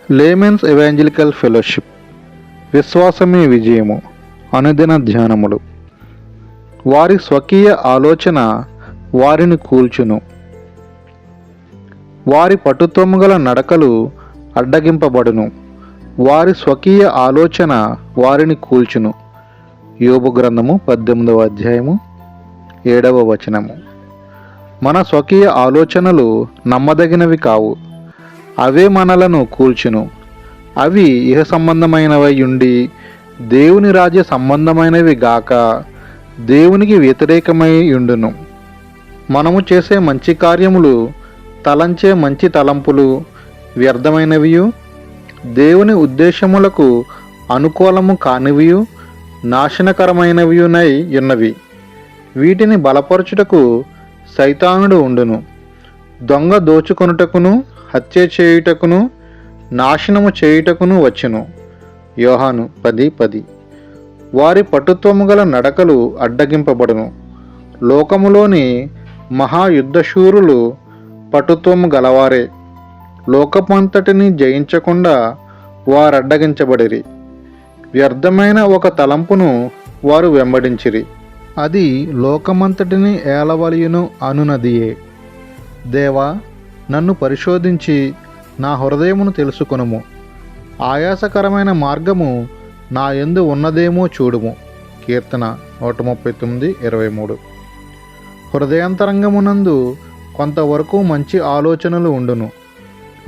Laymen's evangelical fellowship విశ్వాసమే విజయము అనుదిన ధ్యానములు. వారి స్వకీయ ఆలోచన వారిని కూల్చును, వారి పటుత్వము గల నడకలు అడ్డగింపబడును. వారి స్వకీయ ఆలోచన వారిని కూల్చును. యోబు గ్రంథము 18వ అధ్యాయము 7వ వచనము. మన స్వకీయ ఆలోచనలు నమ్మదగినవి కావు, అవే మనలను కూల్చును. అవి ఇహ సంబంధమైనవై ఉండి దేవుని రాజ్య సంబంధమైనవి గాక దేవునికి వ్యతిరేకమై ఉండును. మనము చేసే మంచి కార్యములు, తలంచే మంచి తలంపులు వ్యర్థమైనవియు, దేవుని ఉద్దేశములకు అనుకూలము కానివియు, నాశనకరమైనవియునై ఉన్నవి. వీటిని బలపరచుటకు సైతానుడు ఉండును. దొంగ దోచుకొనుటకును, హత్య చేయుటకును, నాశనము చేయుటకును వచ్చును. యోహాను 10:10. వారి పటుత్వము గల నడకలు అడ్డగింపబడును. లోకములోని మహాయుద్ధశూరులు పటుత్వము గలవారే. లోకమంతటిని జయించకుండా వారడ్డగించబడిరి. వ్యర్థమైన ఒక తలంపును వారు వెంబడించిరి, అది లోకమంతటిని ఏలవలయును అనునదియే. దేవా, నన్ను పరిశోధించి నా హృదయమును తెలుసుకొనుము. ఆయాసకరమైన మార్గము నా యందు ఉన్నదేమో చూడుము. కీర్తన 139:23. హృదయాంతరంగమునందు కొంతవరకు మంచి ఆలోచనలు ఉండును.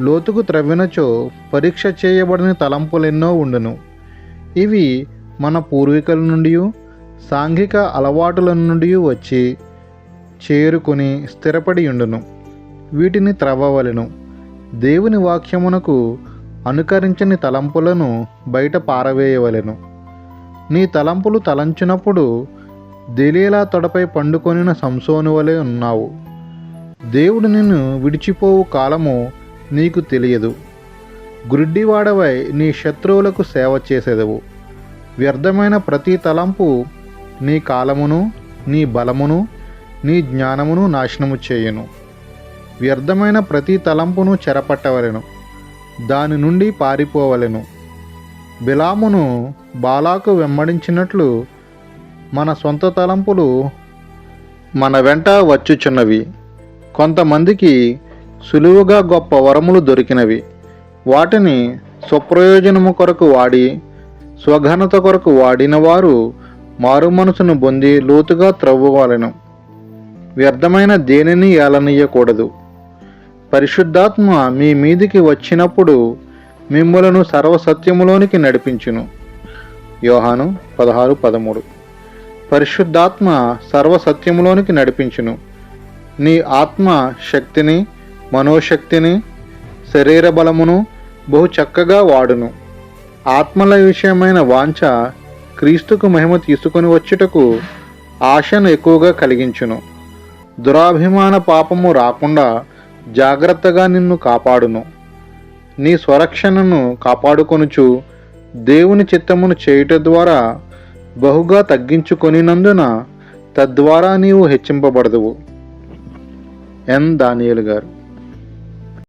లోతుకు త్రవ్వినచో పరీక్ష చేయబడిన తలంపులెన్నో ఉండును. ఇవి మన పూర్వీకుల నుండి, సాంఘిక అలవాటుల నుండి వచ్చి చేరుకుని స్థిరపడి ఉండును. వీటిని త్రవ్వవలెను. దేవుని వాక్యమునకు అనుకరించని తలంపులను బయట పారవేయవలెను. నీ తలంపులు తలంచినప్పుడు దెలీలా తొడపై పండుకొనిన సంసోను వలె ఉన్నావు. దేవుడు నిన్ను విడిచిపోవు కాలము నీకు తెలియదు. గుడ్డివాడవై నీ శత్రువులకు సేవ చేసేదవు. వ్యర్థమైన ప్రతి తలంపు నీ కాలమును, నీ బలమును, నీ జ్ఞానమును నాశనము చేయును. వ్యర్థమైన ప్రతి తలంపును చెరపట్టవలెను, దాని నుండి పారిపోవలెను. బిలామును బాలాకు వెంబడించినట్లు మన సొంత తలంపులు మన వెంట వచ్చుచున్నవి. కొంతమందికి సులువుగా గొప్ప వరములు దొరికినవి. వాటిని స్వప్రయోజనము కొరకు వాడి, స్వఘనత కొరకు వాడిన వారు మారు మనసును పొంది లోతుగా త్రవ్వవలెను. వ్యర్థమైన దేనిని ఏలనీయకూడదు. పరిశుద్ధాత్మ మీ మీదికి వచ్చినప్పుడు మిమ్ములను సర్వసత్యములోనికి నడిపించును. యోహాను 16:13. పరిశుద్ధాత్మ సర్వసత్యములోనికి నడిపించును. నీ ఆత్మ శక్తిని, మనోశక్తిని, శరీర బలమును బహు చక్కగా వాడును. ఆత్మల విషయమైన వాంఛ క్రీస్తుకు మహిమ తీసుకొని వచ్చుటకు ఆశను ఎక్కువగా కలిగించును. దురాభిమాన పాపము రాకుండా జాగ్రత్తగా నిన్ను కాపాడును. నీ స్వరక్షణను కాపాడుకొనుచు దేవుని చిత్తమును చేయుట ద్వారా బహుగా తగ్గించుకొనినందున తద్వారా నీవు హెచ్చింపబడదువు. ఎన్ దానియేలు గారు.